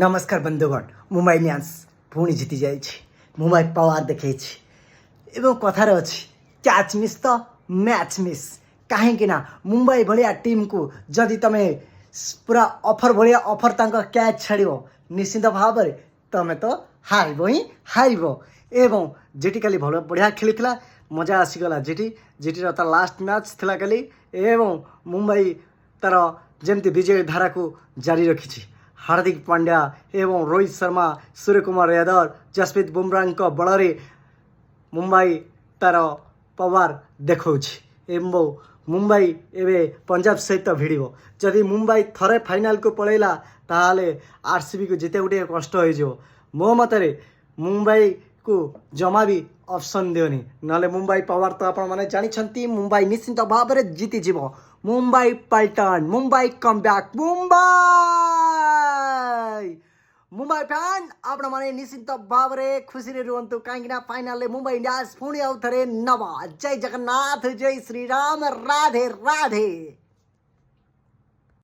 নমস্কার বন্ধুগণ, মুম্বাই ইন্ডিয়ান্স পুଣି ଜିତି ଯାଇଛି। ମୁମ୍ବାଇ ପାୱାର ଦେଖେଇଛି ଏବଂ କଥାରେ ଅଛି କ୍ୟାଚ୍ ମିସ୍ ତ ମ୍ୟାଚ୍ ମିସ୍। କାହିଁକି ନା ମୁମ୍ବାଇ ଭଳିଆ ଟିମ୍କୁ ଯଦି ତମେ ପୁରା ଅଫର୍ ଭଳିଆ ଅଫର୍ ତାଙ୍କ କ୍ୟାଚ୍ ଛାଡ଼ିବ ନିଶ୍ଚିନ୍ତ ଭାବରେ ତମେ ତ ହାରିବ ହିଁ ହାରିବ। ଏବଂ ଜିଟି କାଲି ଭଲ ବଢ଼ିଆ ଖେଳିଥିଲା, ମଜା ଆସିଗଲା। ଜିଟିର ତାର ଲାଷ୍ଟ ମ୍ୟାଚ୍ ଥିଲା କାଲି ଏବଂ ମୁମ୍ବାଇ ତାର ଯେମିତି ବିଜୟ ଧାରାକୁ ଜାରି ରଖିଛି। हार्दिक पांड्या एवं रोहित शर्मा, सूर्यकुमार यादव, जसप्रीत बुमराह बल मुंबई तार पावर देखौछि एवं मुंबई एवं पंजाब सहित भिड़। जदि मुंबई थरे फाइनाल को पलैला ताहले आरसीबी को जिते गोटे कष्ट हो। मो मतरे मुंबई को जमा भी ऑप्शन दियोनी, नले मुंबई पावर तो आपण माने जानिछंती मुंबई निश्चिंत भाव में जीति जीवो। मुंबई पलटन, मुंबई कमबैक, मुंबई फैन आपण माने निश्चिंत भाव में खुशी रे रुहंतु, कहीं फाइनल मुंबई इंडियंस पुणी आउ थरे नवा। जय जगन्नाथ, जय श्री राम, राधे राधे।